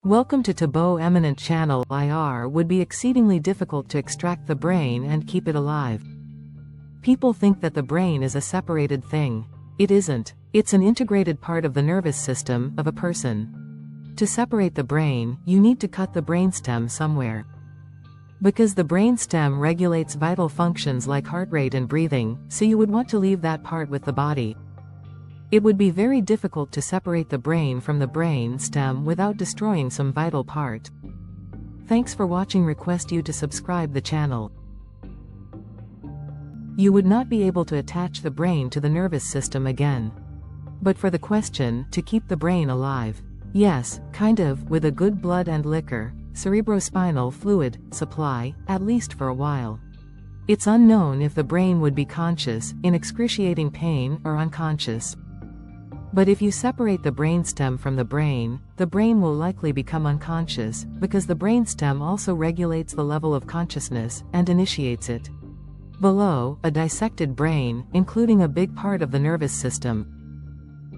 Welcome to Tabo Eminent Channel. IR would be exceedingly difficult to extract the brain and keep it alive. People think that the brain is a separated thing. It isn't. It's an integrated part of the nervous system of a person. To separate the brain, you need to cut the brainstem somewhere. Because the brainstem regulates vital functions like heart rate and breathing, so you would want to leave that part with the body. It would be very difficult to separate the brain from the brain stem without destroying some vital part. Thanks for watching. Request you to subscribe the channel. You would not be able to attach the brain to the nervous system again. But for the question, to keep the brain alive. Yes, kind of, with a good blood and liquor, cerebrospinal fluid, supply, at least for a while. It's unknown if the brain would be conscious, in excruciating pain, or unconscious. But if you separate the brainstem from the brain will likely become unconscious, because the brainstem also regulates the level of consciousness, and initiates it. Below, a dissected brain, including a big part of the nervous system.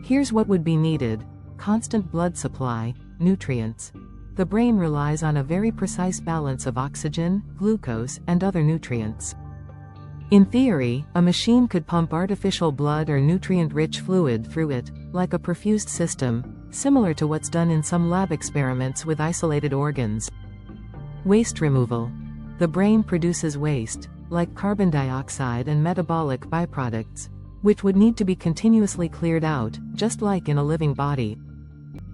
Here's what would be needed: constant blood supply, nutrients. The brain relies on a very precise balance of oxygen, glucose, and other nutrients. In theory, a machine could pump artificial blood or nutrient-rich fluid through it, like a perfused system, similar to what's done in some lab experiments with isolated organs. Waste removal. The brain produces waste, like carbon dioxide and metabolic byproducts, which would need to be continuously cleared out, just like in a living body.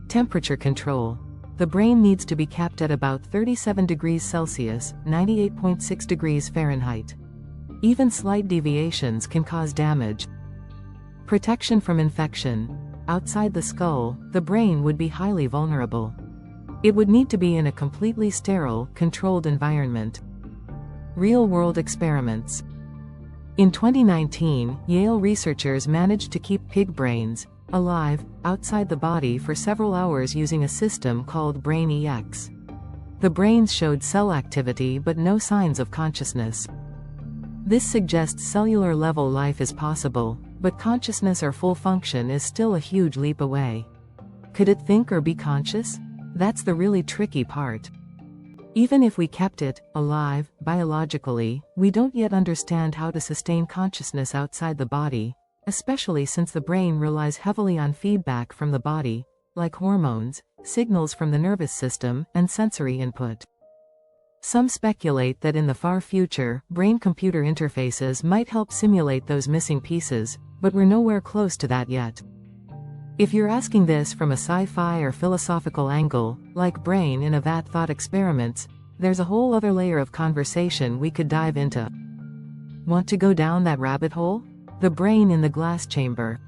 Temperature control. The brain needs to be kept at about 37 degrees Celsius, 98.6 degrees Fahrenheit. Even slight deviations can cause damage. Protection from infection. Outside the skull, the brain would be highly vulnerable. It would need to be in a completely sterile, controlled environment. Real-world experiments. In 2019, Yale researchers managed to keep pig brains alive outside the body for several hours using a system called Brain-EX. The brains showed cell activity but no signs of consciousness. This suggests cellular-level life is possible, but consciousness or full function is still a huge leap away. Could it think or be conscious? That's the really tricky part. Even if we kept it alive, biologically, we don't yet understand how to sustain consciousness outside the body, especially since the brain relies heavily on feedback from the body, like hormones, signals from the nervous system, and sensory input. Some speculate that in the far future, brain-computer interfaces might help simulate those missing pieces, but we're nowhere close to that yet. If you're asking this from a sci-fi or philosophical angle, like brain in a vat thought experiments, there's a whole other layer of conversation we could dive into. Want to go down that rabbit hole? The brain in the glass chamber.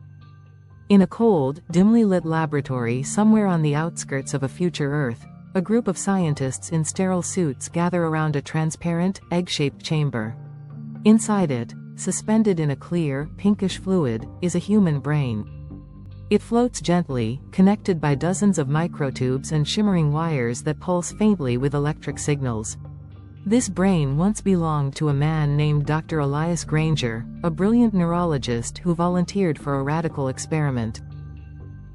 In a cold, dimly lit laboratory somewhere on the outskirts of a future Earth, a group of scientists in sterile suits gather around a transparent, egg-shaped chamber. Inside it, suspended in a clear, pinkish fluid, is a human brain. It floats gently, connected by dozens of microtubes and shimmering wires that pulse faintly with electric signals. This brain once belonged to a man named Dr. Elias Granger, a brilliant neurologist who volunteered for a radical experiment.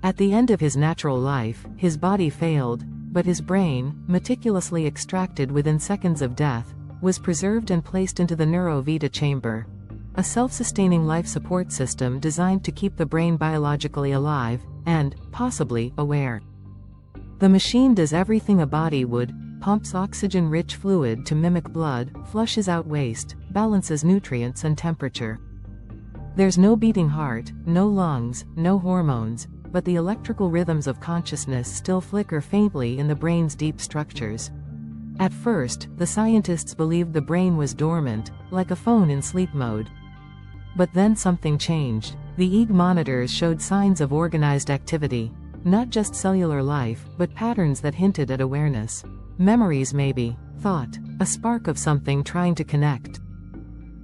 At the end of his natural life, his body failed, but his brain, meticulously extracted within seconds of death, was preserved and placed into the NeuroVita chamber, a self-sustaining life support system designed to keep the brain biologically alive, and, possibly, aware. The machine does everything a body would: pumps oxygen-rich fluid to mimic blood, flushes out waste, balances nutrients and temperature. There's no beating heart, no lungs, no hormones, but the electrical rhythms of consciousness still flicker faintly in the brain's deep structures. At first, the scientists believed the brain was dormant, like a phone in sleep mode. But then something changed. The EEG monitors showed signs of organized activity. Not just cellular life, but patterns that hinted at awareness. Memories maybe. Thought. A spark of something trying to connect.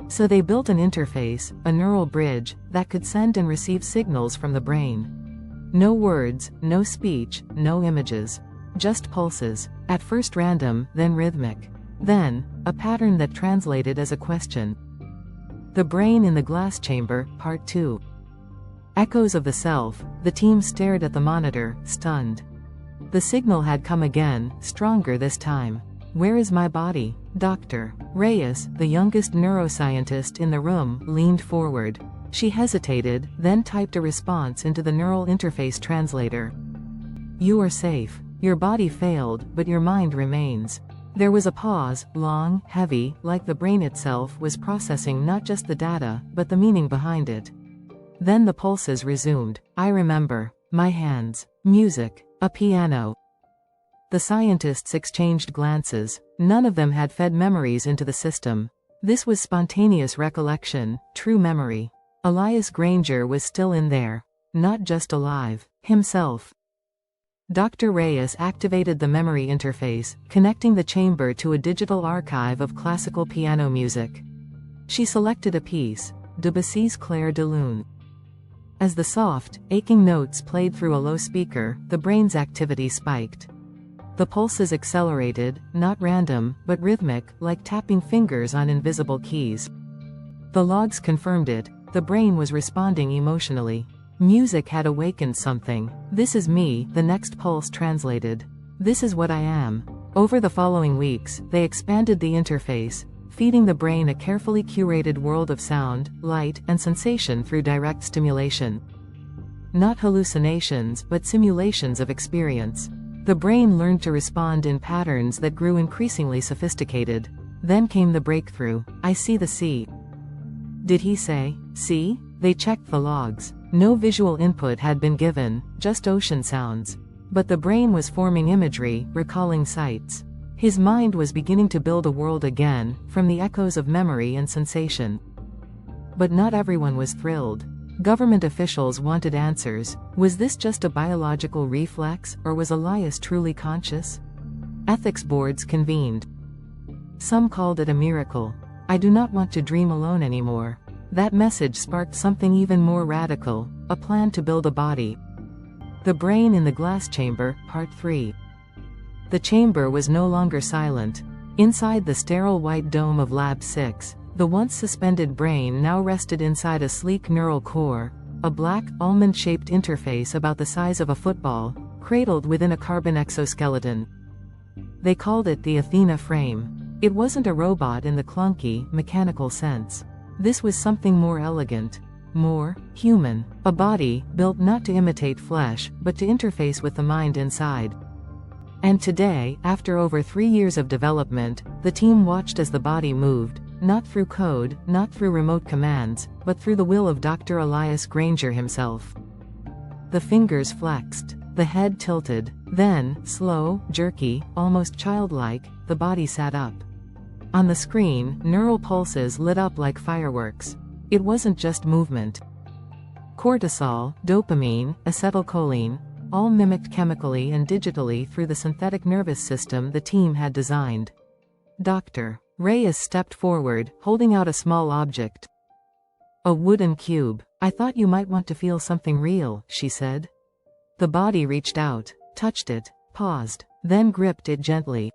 So they built an interface, a neural bridge, that could send and receive signals from the brain. No words, no speech, no images. Just pulses. At first random, then rhythmic. Then, a pattern that translated as a question. The Brain in the Glass Chamber, Part 2. Echoes of the self. The team stared at the monitor, stunned. The signal had come again, stronger this time. Where is my body? Dr. Reyes, the youngest neuroscientist in the room, leaned forward. She hesitated, then typed a response into the neural interface translator. You are safe. Your body failed, but your mind remains. There was a pause, long, heavy, like the brain itself was processing not just the data, but the meaning behind it. Then the pulses resumed. I remember. My hands. Music. A piano. The scientists exchanged glances. None of them had fed memories into the system. This was spontaneous recollection, true memory. Elias Granger was still in there. Not just alive. Himself. Dr. Reyes activated the memory interface, connecting the chamber to a digital archive of classical piano music. She selected a piece, Debussy's Clair de Lune. As the soft, aching notes played through a low speaker, the brain's activity spiked. The pulses accelerated, not random, but rhythmic, like tapping fingers on invisible keys. The logs confirmed it. The brain was responding emotionally. Music had awakened something. This is me, the next pulse translated. This is what I am. Over the following weeks, they expanded the interface, feeding the brain a carefully curated world of sound, light, and sensation through direct stimulation. Not hallucinations, but simulations of experience. The brain learned to respond in patterns that grew increasingly sophisticated. Then came the breakthrough. I see the sea. Did he say, see? They checked the logs. No visual input had been given, just ocean sounds. But the brain was forming imagery, recalling sights. His mind was beginning to build a world again, from the echoes of memory and sensation. But not everyone was thrilled. Government officials wanted answers. Was this just a biological reflex, or was Elias truly conscious? Ethics boards convened. Some called it a miracle. I do not want to dream alone anymore. That message sparked something even more radical, a plan to build a body. The Brain in the Glass Chamber, Part 3. The chamber was no longer silent. Inside the sterile white dome of Lab 6, the once suspended brain now rested inside a sleek neural core, a black, almond-shaped interface about the size of a football, cradled within a carbon exoskeleton. They called it the Athena frame. It wasn't a robot in the clunky, mechanical sense. This was something more elegant, more human, a body built not to imitate flesh, but to interface with the mind inside. And today, after over 3 years of development, the team watched as the body moved, not through code, not through remote commands, but through the will of Dr. Elias Granger himself. The fingers flexed, the head tilted, then, slow, jerky, almost childlike, the body sat up. On the screen, neural pulses lit up like fireworks. It wasn't just movement. Cortisol, dopamine, acetylcholine, all mimicked chemically and digitally through the synthetic nervous system the team had designed. Dr. Reyes stepped forward, holding out a small object. A wooden cube. I thought you might want to feel something real, she said. The body reached out, touched it, paused, then gripped it gently.